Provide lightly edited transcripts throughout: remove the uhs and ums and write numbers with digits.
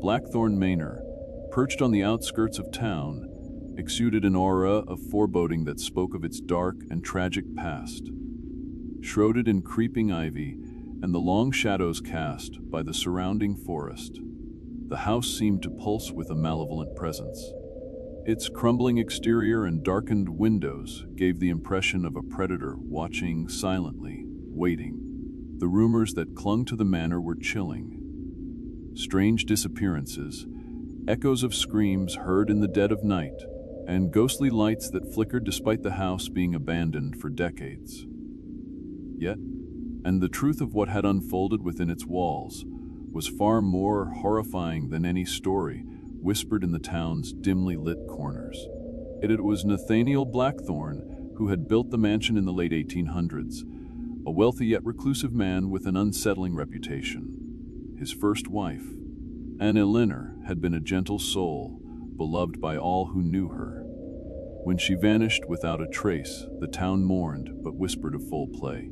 Blackthorn Manor, perched on the outskirts of town, exuded an aura of foreboding that spoke of its dark and tragic past. Shrouded in creeping ivy and the long shadows cast by the surrounding forest, the house seemed to pulse with a malevolent presence. Its crumbling exterior and darkened windows gave the impression of a predator watching silently, waiting. The rumors that clung to the manor were chilling. Strange disappearances, echoes of screams heard in the dead of night, and ghostly lights that flickered despite the house being abandoned for decades. Yet, and the truth of what had unfolded within its walls was far more horrifying than any story whispered in the town's dimly lit corners. It was Nathaniel Blackthorn who had built the mansion in the late 1800s, a wealthy yet reclusive man with an unsettling reputation. His first wife, Anne Elinor, had been a gentle soul, beloved by all who knew her. When she vanished without a trace, the town mourned but whispered of foul play.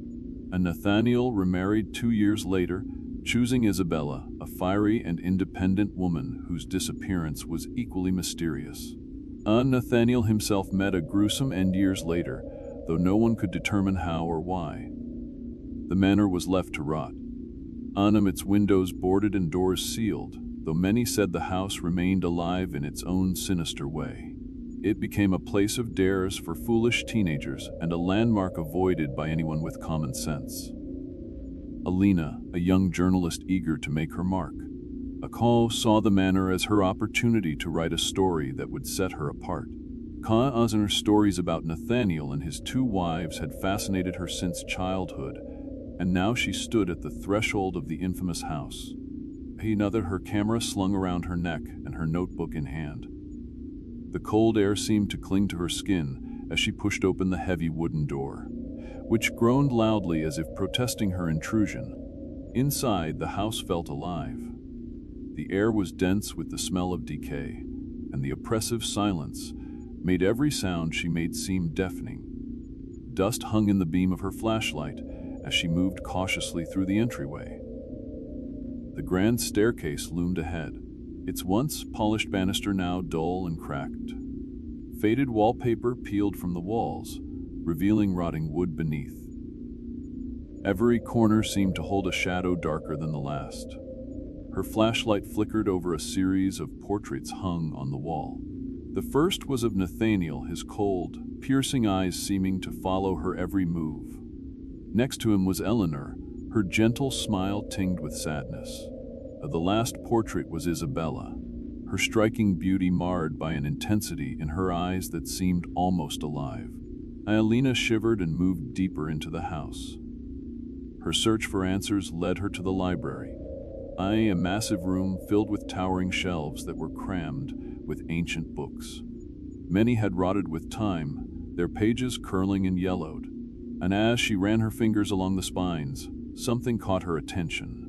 And Nathaniel remarried 2 years later, choosing Isabella, a fiery and independent woman whose disappearance was equally mysterious. Nathaniel himself met a gruesome end years later, though no one could determine how or why. The manor was left to rot, its windows boarded and doors sealed, though many said the house remained alive in its own sinister way. It became a place of dares for foolish teenagers and a landmark avoided by anyone with common sense. Alina, a young journalist eager to make her mark, saw the manor as her opportunity to write a story that would set her apart. Osner's stories about Nathaniel and his 2 wives had fascinated her since childhood, and now she stood at the threshold of the infamous house. Her camera slung around her neck and her notebook in hand. The cold air seemed to cling to her skin as she pushed open the heavy wooden door, which groaned loudly as if protesting her intrusion. Inside, the house felt alive. The air was dense with the smell of decay, and the oppressive silence made every sound she made seem deafening. Dust hung in the beam of her flashlight as she moved cautiously through the entryway. The grand staircase loomed ahead, its once polished banister now dull and cracked. Faded wallpaper peeled from the walls, revealing rotting wood beneath. Every corner seemed to hold a shadow darker than the last. Her flashlight flickered over a series of portraits hung on the wall. The first was of Nathaniel, his cold, piercing eyes seeming to follow her every move. Next to him was Elinor, her gentle smile tinged with sadness. The last portrait was Isabella, her striking beauty marred by an intensity in her eyes that seemed almost alive. Alina shivered and moved deeper into the house. Her search for answers led her to the library, a massive room filled with towering shelves that were crammed with ancient books. Many had rotted with time, their pages curling and yellowed, and as she ran her fingers along the spines, something caught her attention.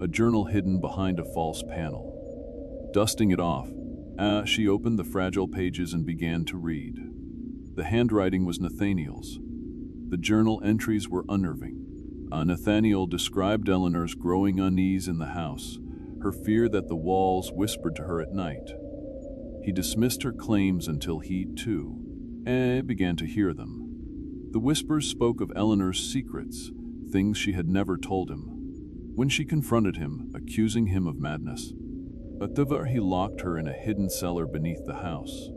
A journal hidden behind a false panel. Dusting it off, she opened the fragile pages and began to read. The handwriting was Nathaniel's. The journal entries were unnerving. Nathaniel described Elinor's growing unease in the house, her fear that the walls whispered to her at night. He dismissed her claims until he, too, began to hear them. The whispers spoke of Elinor's secrets, things she had never told him. When she confronted him, accusing him of madness, he locked her in a hidden cellar beneath the house.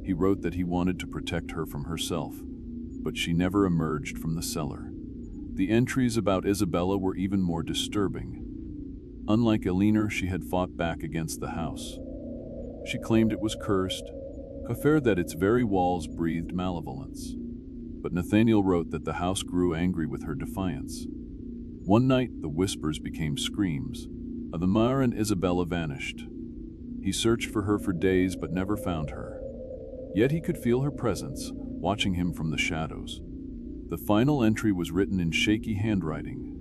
He wrote that he wanted to protect her from herself, but she never emerged from the cellar. The entries about Isabella were even more disturbing. Unlike Elinor, she had fought back against the house. She claimed it was cursed, feared that its very walls breathed malevolence. But Nathaniel wrote that the house grew angry with her defiance. One night, the whispers became screams. Adamar and Isabella vanished. He searched for her for days but never found her. Yet he could feel her presence, watching him from the shadows. The final entry was written in shaky handwriting.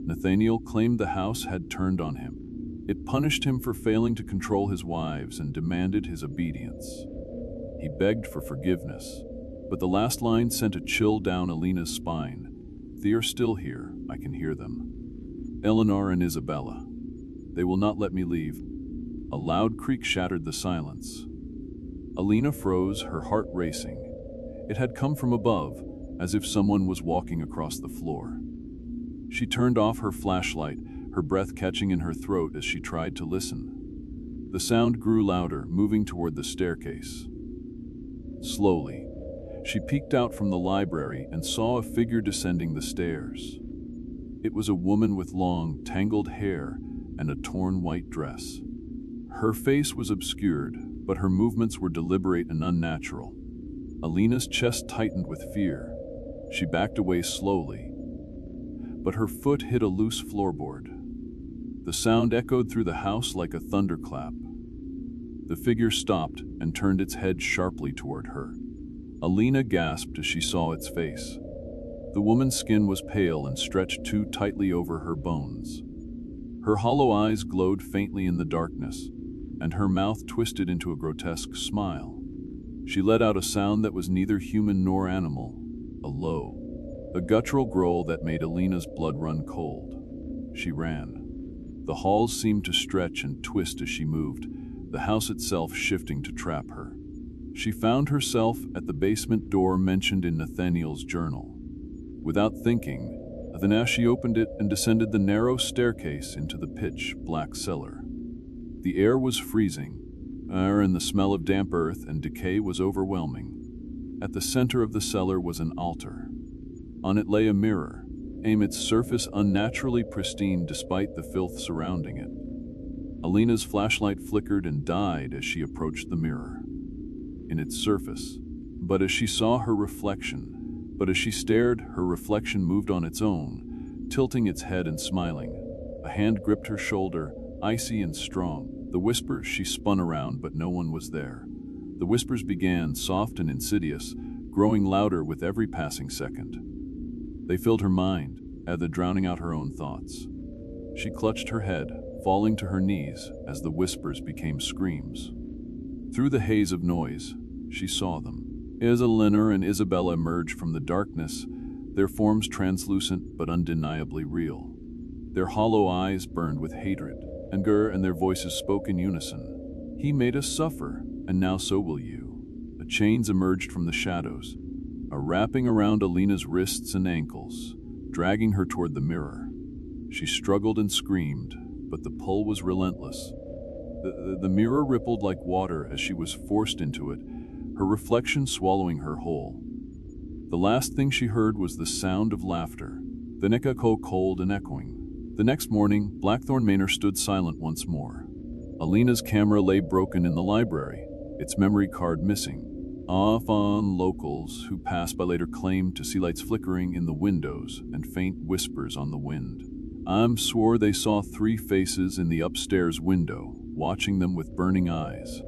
Nathaniel claimed the house had turned on him. It punished him for failing to control his wives and demanded his obedience. He begged for forgiveness, but the last line sent a chill down Alina's spine. "They are still here, I can hear them. Elinor and Isabella." They will not let me leave." A loud creak shattered the silence. Alina froze, her heart racing. It had come from above, as if someone was walking across the floor. She turned off her flashlight, her breath catching in her throat as she tried to listen. The sound grew louder, moving toward the staircase. Slowly, she peeked out from the library and saw a figure descending the stairs. It was a woman with long, tangled hair and a torn white dress. Her face was obscured, but her movements were deliberate and unnatural. Alina's chest tightened with fear. She backed away slowly, but her foot hit a loose floorboard. The sound echoed through the house like a thunderclap. The figure stopped and turned its head sharply toward her. Alina gasped as she saw its face. The woman's skin was pale and stretched too tightly over her bones. Her hollow eyes glowed faintly in the darkness, and her mouth twisted into a grotesque smile. She let out a sound that was neither human nor animal, a low, a guttural growl that made Alina's blood run cold. She ran. The halls seemed to stretch and twist as she moved, the house itself shifting to trap her. She found herself at the basement door mentioned in Nathaniel's journal. Without thinking, she opened it and descended the narrow staircase into the pitch-black cellar. The air was freezing, and the smell of damp earth and decay was overwhelming. At the center of the cellar was an altar. On it lay a mirror, its surface unnaturally pristine despite the filth surrounding it. Alina's flashlight flickered and died as she approached the mirror. In its surface, but as she stared, her reflection moved on its own, tilting its head and smiling. A hand gripped her shoulder, icy and strong. She spun around, but no one was there. The whispers began, soft and insidious, growing louder with every passing second. They filled her mind, drowning out her own thoughts. She clutched her head, falling to her knees as the whispers became screams. Through the haze of noise, she saw them. Elena and Isabella emerged from the darkness, their forms translucent but undeniably real. Their hollow eyes burned with hatred, and their voices spoke in unison. "He made us suffer, and now so will you." The chains emerged from the shadows, wrapping around Alina's wrists and ankles, dragging her toward the mirror. She struggled and screamed, but the pull was relentless. The mirror rippled like water as she was forced into it, her reflection swallowing her whole. The last thing she heard was the sound of laughter, the echo cold and echoing. The next morning, Blackthorn Manor stood silent once more. Alina's camera lay broken in the library, its memory card missing. Often locals who passed by later claimed to see lights flickering in the windows and faint whispers on the wind. Swore they saw 3 faces in the upstairs window, watching them with burning eyes.